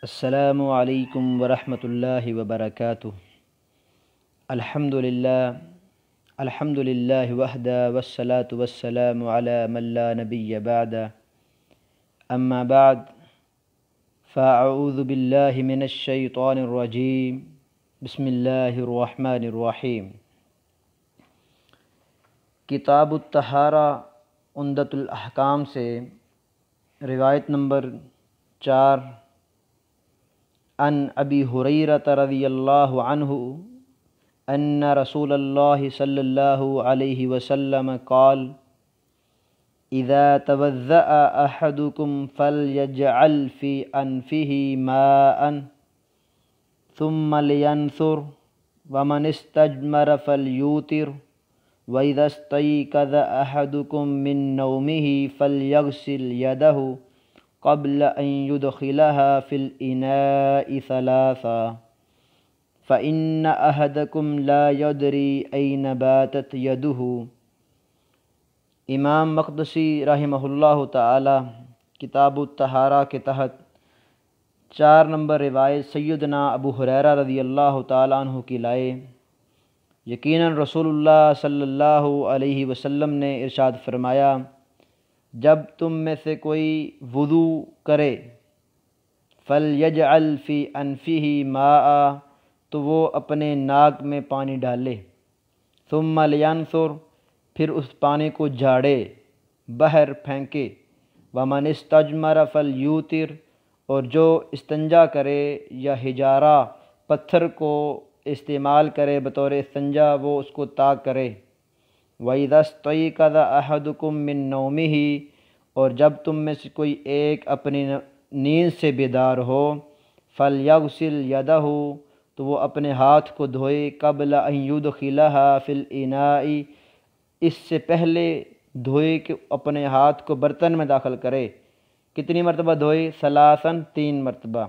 السلام علیکم ورحمۃ اللہ وبرکاتہ۔ الحمد للہ وحدہ والصلاة والسلام علی من لا نبی بعدہ، اما بعد فاعوذ باللہ من الشیطان الرجیم، بسم اللہ الرحمن الرحیم۔ کتاب الطہارہ عمدۃ الاحکام سے روایت نمبر 4، عن ابی ہریرہ رضی اللہ عنہ ان رسول اللہ صلی اللہ علیہ وسلم قال اذا توضأ احدکم فلیجعل فی انفہ ماء ثم لینثر ومن استجمر فلیوتر وَإِذَا اسْتَيْقَظَ أَحَدُكُم مِّن نَّوْمِهِ فَلْيَغْسِلْ يَدَهُ قبل ان يدخلها في الإناء ثلاثا فإن أحدكم لا يدري أين باتت يده۔ امام مقدسی رحمہ اللہ تعالی کتاب الطہارہ کے تحت 4 نمبر روایت سیدنا ابو ہریرہ رضی اللہ تعالی عنہ کی لائے۔ یقیناً رسول اللہ صلی اللہ علیہ وسلم نے ارشاد فرمایا، جب تم میں سے کوئی وضو کرے فَلْيَجْعَلْ فِي أَنْفِهِ مَاءً، تو وہ اپنے ناک میں پانی ڈالے، ثُمَّ لِيَنْثُرْ، پھر اس پانی کو جھاڑے، باہر پھینکے، وَمَنِ اسْتَجْمَرَ فَلْيُوتِرْ، اور جو استنجا کرے یا حجارہ پتھر کو استعمال کرے بطور استنجا وہ اس کو طاق کرے۔ وَإِذَا اسْتَيْقَظَ أَحَدُكُم مِّن نَّوْمِهِ، اور جب تم میں سے کوئی ایک اپنی نیند سے بیدار ہو، فَلْيَغْسِلْ يَدَهُ، تو وہ اپنے ہاتھ کو دھوئے، قبل ان يدخلها فی الاناء، اس سے پہلے دھوئے کہ اپنے ہاتھ کو برتن میں داخل کرے۔ کتنی مرتبہ دھوئے؟ ثلاثاً، 3 مرتبہ۔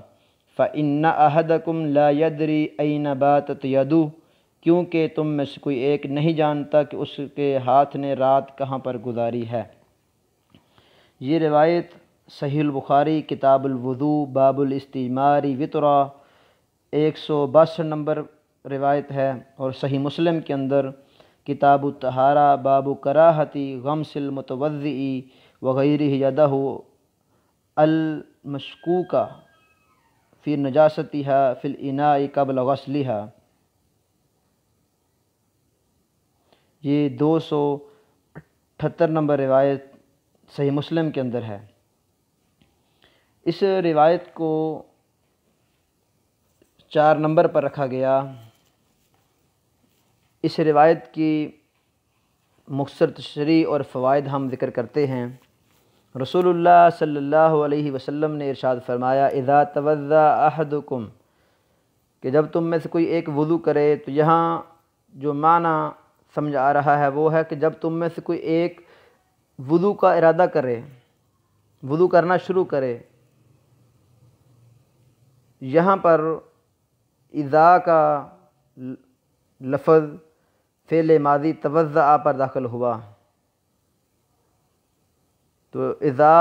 فَإِنَّ أَحَدَكُمْ لَا يَدْرِي أَيْنَ بَاتَتْ يَدُهُ، کیونکہ تم میں سے کوئی ایک نہیں جانتا کہ اس کے ہاتھ نے رات کہاں پر گزاری ہے۔ یہ روایت صحیح البخاری کتاب الوضوء باب الاستعمار وطرا 162 نمبر روایت ہے، اور صحیح مسلم کے اندر کتاب الطہارہ باب کراہت غمس المتوضئ وغیرہ یدہ المشکوکہ فی نجاستها فی الاناء قبل غسلها، یہ 278 نمبر روایت صحیح مسلم کے اندر ہے۔ اس روایت کو 4 نمبر پر رکھا گیا۔ اس روایت کی مختصر تشریح اور فوائد ہم ذکر کرتے ہیں۔ رسول اللہ صلی اللہ علیہ وسلم نے ارشاد فرمایا، اذا توضأ احدکم، کہ جب تم میں سے کوئی ایک وضو کرے، تو یہاں جو معنی سمجھ آ رہا ہے وہ ہے کہ جب تم میں سے کوئی ایک وضو کا ارادہ کرے، وضو کرنا شروع کرے۔ یہاں پر اذا کا لفظ فعل ماضی توضأ پر داخل ہوا، تو اذا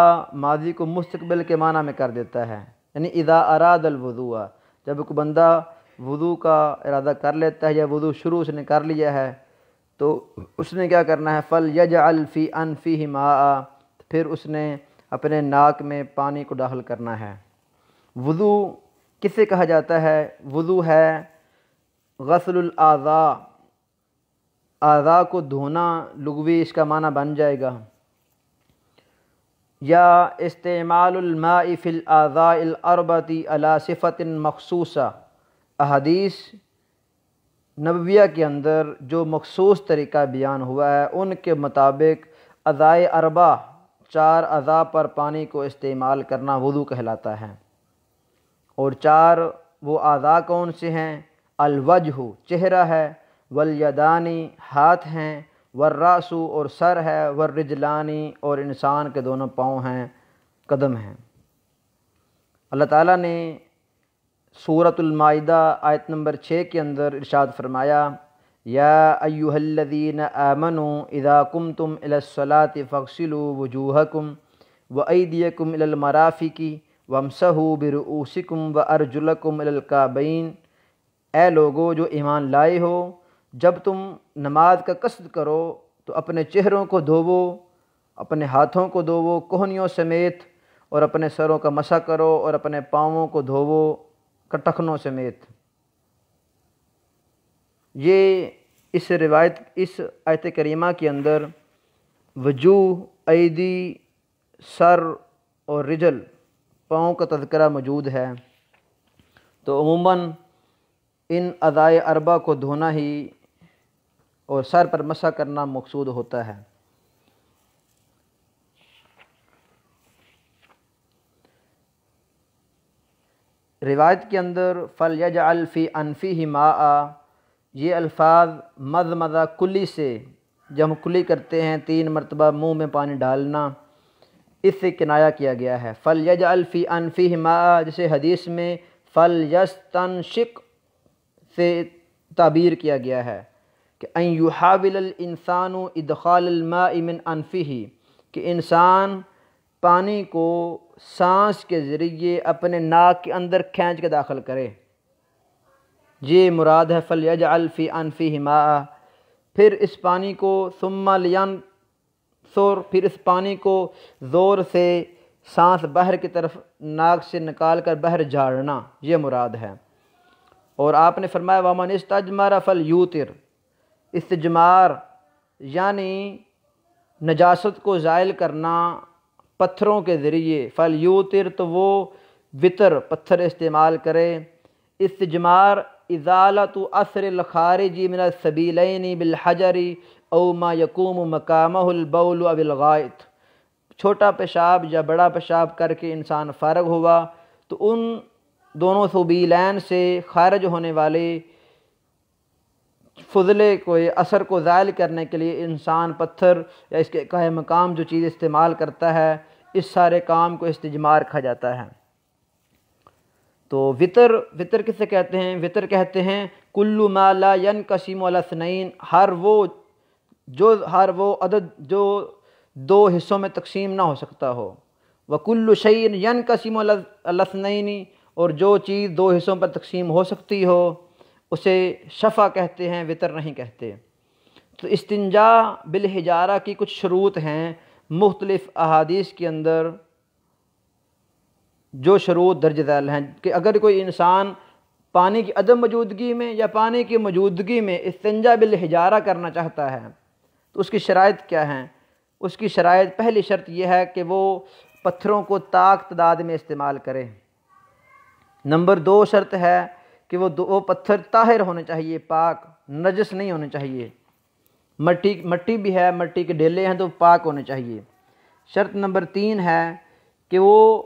ماضی کو مستقبل کے معنی میں کر دیتا ہے، یعنی اذا اراد الوضوء، جب کوئی بندہ وضو کا ارادہ کر لیتا ہے یا وضو شروع اس نے کر لیا ہے تو اس نے کیا کرنا ہے، فَلْيَجْعَلْ فِي أَنْفِهِ مَاءً، پھر اس نے اپنے ناک میں پانی کو داخل کرنا ہے۔ وضو کسے کہا جاتا ہے؟ وضو ہے غسل الاعضاء، اعضاء کو دھونا، لغوی اس کا معنی بن جائے گا، یا استعمال الماء فی الاعضاء الاربعۃ علی صفۃ مخصوصہ۔ احادیث نبویہ کے اندر جو مخصوص طریقہ بیان ہوا ہے ان کے مطابق اعضائے اربع، 4 اعضاء پر پانی کو استعمال کرنا وضو کہلاتا ہے۔ اور 4 وہ اعضاء کون سے ہیں؟ الوجہ، چہرہ ہے، والیدان، ہاتھ ہیں، والراس، اور سر ہے، والرجلان، اور انسان کے دونوں پاؤں ہیں، قدم ہیں۔ اللہ تعالیٰ نے سورۃ المائدہ آیت نمبر 6 کے اندر ارشاد فرمایا، یا ایھا الذین آمنوا اذا قمتم الی الصلاۃ فاغسلوا وجوہکم وایدیکم الی المرافق وَامْسَحُوا بِرُؤُوسِكُمْ وَأَرْجُلَكُمْ إِلَى الْكَعْبَيْنِ، اے لوگو جو ایمان لائے ہو، جب تم نماز کا قصد کرو تو اپنے چہروں کو دھوو، اپنے ہاتھوں کو دھوو کوہنیوں سمیت، اور اپنے سروں کا مسح کرو اور اپنے پاؤں کو دھوو کٹخنوں سمیت۔ یہ اس آیت کریمہ کے اندر وجوہ، ایدی، سر اور رجل، پاؤں کا تذکرہ موجود ہے۔ تو عموماً ان اعضائے اربع کو دھونا ہی اور سر پر مسح کرنا مقصود ہوتا ہے۔ روایت کے اندر فَلْيَجْعَلْ فِي أَنْفِهِ مَاءً، یہ الفاظ مضمضہ کلی سے، جب ہم کلی کرتے ہیں 3 مرتبہ منہ میں پانی ڈالنا، اس سے کنایہ کیا گیا ہے۔ فَلْيَجْعَلْ فِي أَنْفِهِ مَاءً، جسے حدیث میں فَلْيَسْتَنْشِقْ سے تعبیر کیا گیا ہے کہ أَن يُحَاوِلَ الْإِنسَانُ إِدْخَالَ الْمَاءِ مِنْ أَنْفِهِ، کہ انسان پانی کو سانس کے ذریعے اپنے ناک کے اندر کھینچ کے داخل کرے، یہ مراد ہے فَلْيَجْعَلْ فِي أَنْفِهِ مَاءً۔ پھر اس پانی کو ثُمَّ لِيَنْثُرْ، پھر اس پانی کو زور سے سانس باہر کی طرف ناک سے نکال کر باہر جھاڑنا، یہ مراد ہے۔ اور آپ نے فرمایا وَمَنِ اسْتَجْمَرَ فَلْيُوتِرْ، استجمار یعنی نجاست کو زائل کرنا پتھروں کے ذریعے، فَلْيُوتِرْ تو وہ وطر پتھر استعمال کرے۔ استجمار ازالۃ اثر الخارج من السبیلین بالحجر او ما یقوم مقامہ البول او الغائط، چھوٹا پیشاب یا بڑا پیشاب کر کے انسان فارغ ہوا تو ان دونوں سبیلین سے خارج ہونے والے فضلے کو، اثر کو زائل کرنے کے لیے انسان پتھر یا اس کے قائم مقام جو چیز استعمال کرتا ہے، اس سارے کام کو استجمار کہا جاتا ہے۔ تو وطر کسے کہتے ہیں؟ وطر کہتے ہیں کل ما لا ینقسم علی اثنین، ہر وہ عدد جو 2 حصوں میں تقسیم نہ ہو سکتا ہو۔ وکل شیء ینقسم علی اثنین، اور جو چیز 2 حصوں پر تقسیم ہو سکتی ہو اسے شفع کہتے ہیں، وطر نہیں کہتے۔ تو استنجا بالحجارہ کی کچھ شروط ہیں مختلف احادیث کے اندر، جو شروط درج ذیل ہیں کہ اگر کوئی انسان پانی کی عدم موجودگی میں یا پانی کی موجودگی میں استنجا بالحجارہ کرنا چاہتا ہے تو اس کی شرائط کیا ہیں؟ اس کی شرائط، پہلی شرط یہ ہے کہ وہ پتھروں کو طاق تعداد میں استعمال کرے۔ نمبر 2 شرط ہے کہ وہ پتھر طاہر ہونے چاہیے، پاک، نجس نہیں ہونے چاہیے۔ مٹی بھی ہے، مٹی کے ڈھیلے ہیں تو پاک ہونے چاہیے۔ شرط نمبر 3 ہے کہ وہ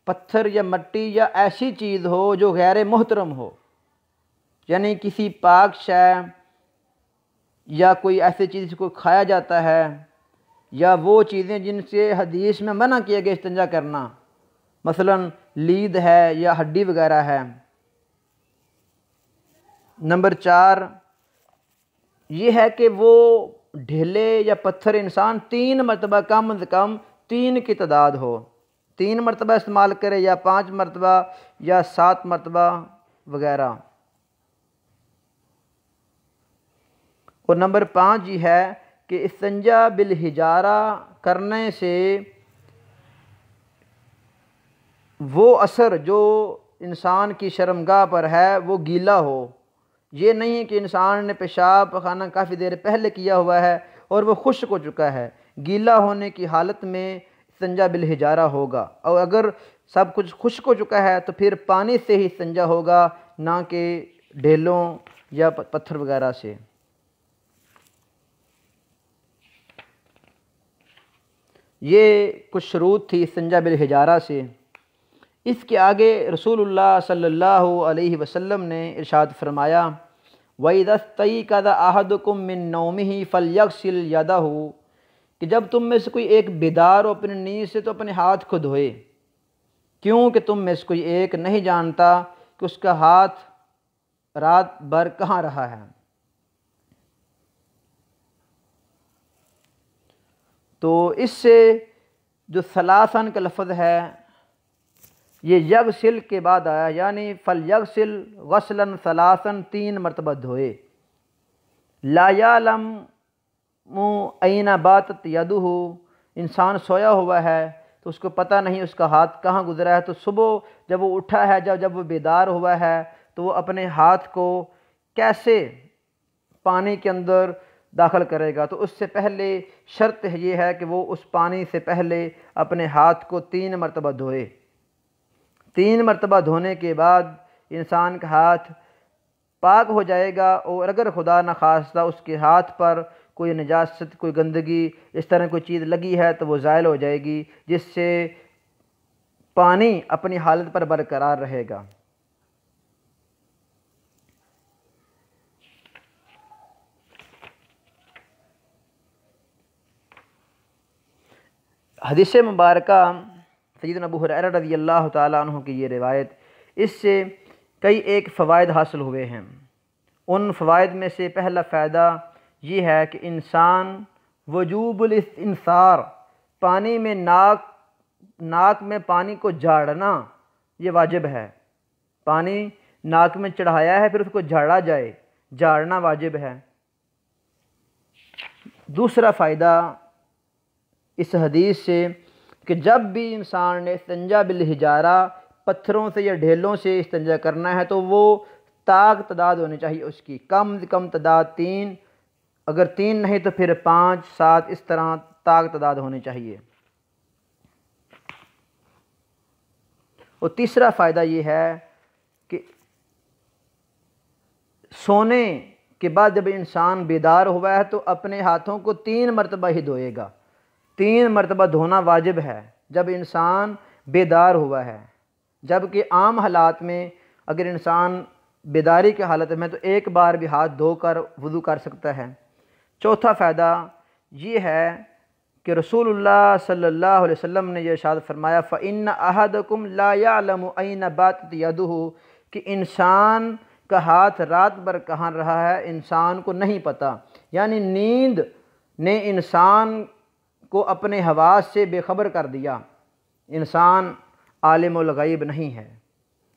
پتھر یا مٹی یا ایسی چیز ہو جو غیر محترم ہو، یعنی کسی پاک شے یا کوئی ایسی چیز کو کھایا جاتا ہے، یا وہ چیزیں جن سے حدیث میں منع کیا گیا استنجا کرنا، مثلا لید ہے یا ہڈی وغیرہ ہے۔ نمبر 4 یہ ہے کہ وہ ڈھیلے یا پتھر انسان 3 مرتبہ، کم از کم 3 کی تعداد ہو، 3 مرتبہ استعمال کرے یا 5 مرتبہ یا 7 مرتبہ وغیرہ۔ اور نمبر 5 یہ ہے کہ استنجا بالحجارہ کرنے سے وہ اثر جو انسان کی شرمگاہ پر ہے وہ گیلا ہو۔ یہ نہیں کہ انسان نے پیشاب پخانہ کافی دیر پہلے کیا ہوا ہے اور وہ خشک ہو چکا ہے، گیلا ہونے کی حالت میں استنجا بالحجارہ ہوگا، اور اگر سب کچھ خشک ہو چکا ہے تو پھر پانی سے ہی استنجا ہوگا، نہ کہ ڈھیلوں یا پتھر وغیرہ سے۔ یہ کچھ شروط تھی استنجا بالحجارہ سے۔ اس کے آگے رسول اللہ صلی اللہ علیہ وسلم نے ارشاد فرمایا وَإِذَا اسْتَيْقَظَ أَحَدُكُم مِّن نَوْمِهِ فَلْيَغْسِلْ يَدَهُ، کہ جب تم میں سے کوئی ایک بیدار ہو اپنی نیند سے تو اپنے ہاتھ کو دھوئے، کیوں کہ تم میں سے کوئی ایک نہیں جانتا کہ اس کا ہاتھ رات بھر کہاں رہا ہے۔ تو اس سے جو ثلاثاً کا لفظ ہے یہ یغسل کے بعد آیا، یعنی فلیغسل غسلاً ثلاثاً، 3 مرتبہ دھوئے۔ لا یعلم این باتت یدہ، انسان سویا ہوا ہے تو اس کو پتہ نہیں اس کا ہاتھ کہاں گزرا ہے، تو صبح جب وہ اٹھا ہے، جب وہ بیدار ہوا ہے تو وہ اپنے ہاتھ کو کیسے پانی کے اندر داخل کرے گا؟ تو اس سے پہلے شرط یہ ہے کہ وہ اس پانی سے پہلے اپنے ہاتھ کو 3 مرتبہ دھوئے۔ 3 مرتبہ دھونے کے بعد انسان کا ہاتھ پاک ہو جائے گا، اور اگر خدا نخواستہ اس کے ہاتھ پر کوئی نجاست، کوئی گندگی، اس طرح کوئی چیز لگی ہے تو وہ زائل ہو جائے گی، جس سے پانی اپنی حالت پر برقرار رہے گا۔ حدیث مبارکہ سیدنا ابو ہریرہ رضی اللہ تعالیٰ عنہ کی یہ روایت، اس سے کئی ایک فوائد حاصل ہوئے ہیں۔ ان فوائد میں سے پہلا فائدہ یہ ہے کہ انسان وجوب الاستنثار، پانی میں ناک میں پانی کو جھاڑنا یہ واجب ہے۔ پانی ناک میں چڑھایا ہے، پھر اس کو جھاڑا جائے، جھاڑنا واجب ہے۔ دوسرا فائدہ اس حدیث سے کہ جب بھی انسان نے استنجا بالحجارہ، پتھروں سے یا ڈھیلوں سے استنجا کرنا ہے تو وہ طاق تعداد ہونی چاہیے اس کی، کم از کم تعداد 3، اگر 3 نہیں تو پھر 5 7، اس طرح طاق تعداد ہونی چاہیے۔ اور تیسرا فائدہ یہ ہے کہ سونے کے بعد جب انسان بیدار ہوا ہے تو اپنے ہاتھوں کو 3 مرتبہ ہی دھوئے گا۔ 3 مرتبہ دھونا واجب ہے جب انسان بیدار ہوا ہے، جبکہ عام حالات میں اگر انسان بیداری کی حالت میں تو ایک بار بھی ہاتھ دھو کر وضو کر سکتا ہے۔ چوتھا فائدہ یہ ہے کہ رسول اللہ صلی اللہ علیہ وسلم نے یہ ارشاد فرمایا فَإِنَّ أَحَدَكُمْ لَا يَعْلَمُ أَيْنَ بَاتَتْ يَدُهُ، کہ انسان کا ہاتھ رات بھر کہاں رہا ہے انسان کو نہیں پتہ، یعنی نیند نے انسان کو اپنے حواس سے بے خبر کر دیا، انسان عالم الغیب نہیں ہے۔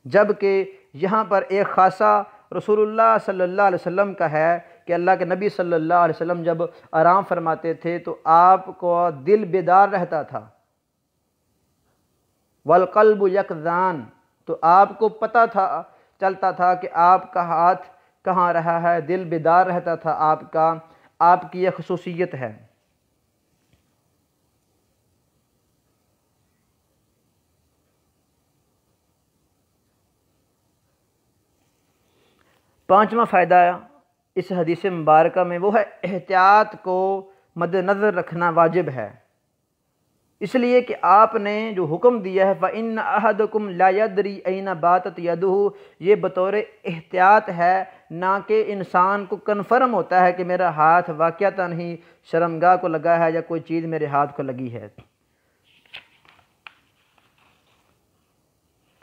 جبکہ یہاں پر ایک خاصہ رسول اللہ صلی اللہ علیہ وسلم کا ہے کہ اللہ کے نبی صلی اللہ علیہ وسلم جب آرام فرماتے تھے تو آپ کو دل بیدار رہتا تھا، والقلب یقظان، تو آپ کو پتہ چلتا تھا کہ آپ کا ہاتھ کہاں رہا ہے، دل بیدار رہتا تھا آپ کی یہ خصوصیت ہے۔ پانچواں فائدہ اس حدیث مبارکہ میں وہ ہے احتیاط کو مد نظر رکھنا واجب ہے، اس لیے کہ آپ نے جو حکم دیا ہے فَإِنَّ أَحَدَكُمْ لَا يَدْرِي أَيْنَ بَاتَتْ يَدُهُ، یہ بطور احتیاط ہے، نہ کہ انسان کو کنفرم ہوتا ہے کہ میرا ہاتھ واقعتاً ہی شرمگاہ کو لگا ہے یا کوئی چیز میرے ہاتھ کو لگی ہے۔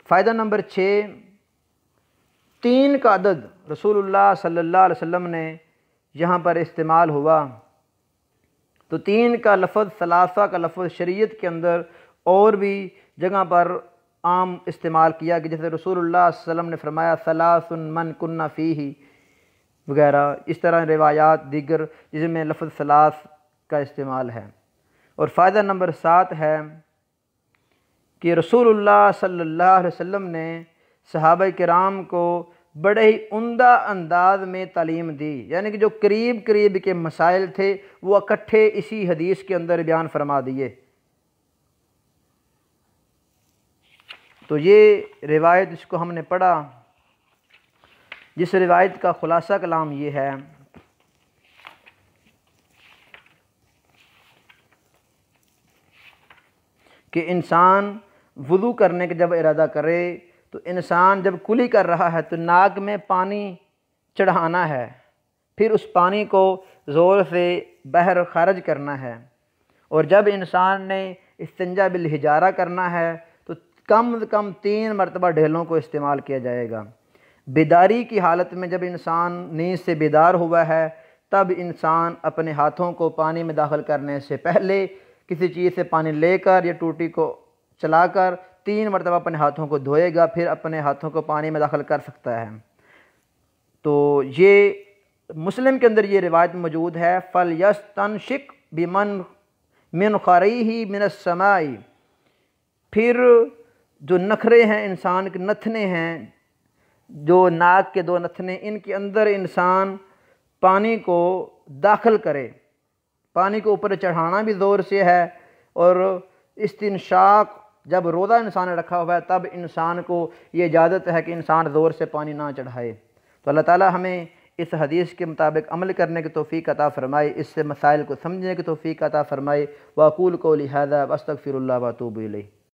فائدہ نمبر 6، 3 کا عدد رسول اللہ صلی اللہ علیہ وسلم نے یہاں پر استعمال ہوا، تو 3 کا لفظ، ثلاثہ کا لفظ شریعت کے اندر اور بھی جگہ پر عام استعمال کیا کہ جیسے رسول اللہ صلی اللہ علیہ وسلم نے فرمایا ثلاث من کن فیہ وغیرہ، اس طرح روایات دیگر جس میں لفظ ثلاث کا استعمال ہے۔ اور فائدہ نمبر 7 ہے کہ رسول اللہ صلی اللہ علیہ وسلم نے صحابہ کرام کو بڑے ہی عمدہ انداز میں تعلیم دی، یعنی کہ جو قریب کے مسائل تھے وہ اکٹھے اسی حدیث کے اندر بیان فرما دیے۔ تو یہ روایت جس کو ہم نے پڑھا، جس روایت کا خلاصہ کلام یہ ہے کہ انسان وضو کرنے کا جب ارادہ کرے تو انسان جب کلی کر رہا ہے تو ناک میں پانی چڑھانا ہے، پھر اس پانی کو زور سے باہر خارج کرنا ہے، اور جب انسان نے استنجا بالحجارہ کرنا ہے تو کم از کم 3 مرتبہ ڈھیلوں کو استعمال کیا جائے گا۔ بیداری کی حالت میں جب انسان نیند سے بیدار ہوا ہے تب انسان اپنے ہاتھوں کو پانی میں داخل کرنے سے پہلے کسی چیز سے پانی لے کر یا ٹوٹی کو چلا کر 3 مرتبہ اپنے ہاتھوں کو دھوئے گا، پھر اپنے ہاتھوں کو پانی میں داخل کر سکتا ہے۔ تو یہ مسلم کے اندر یہ روایت موجود ہے، فَلْيَسْتَنْشِقْ بِمَنْ مِنْ خَرَيْهِ مِنَ السَّمَاءِ۔ پھر جو نخرے ہیں انسان کے، نتھنے ہیں، جو ناک کے 2 نتھنے، ان کے اندر انسان پانی کو داخل کرے۔ پانی کو اوپر چڑھانا بھی زور سے ہے، اور استنشاق جب روزہ انسان نے رکھا ہوا ہے تب انسان کو یہ اجازت ہے کہ انسان زور سے پانی نہ چڑھائے۔ تو اللہ تعالی ہمیں اس حدیث کے مطابق عمل کرنے کی توفیق عطا فرمائے، اس سے مسائل کو سمجھنے کی توفیق عطا فرمائے۔ وَأَقُولُ قَوْلِي هَذَا وَأَسْتَغْفِرُ اللَّهَ وَأَتُوبُ إِلَيْهِ۔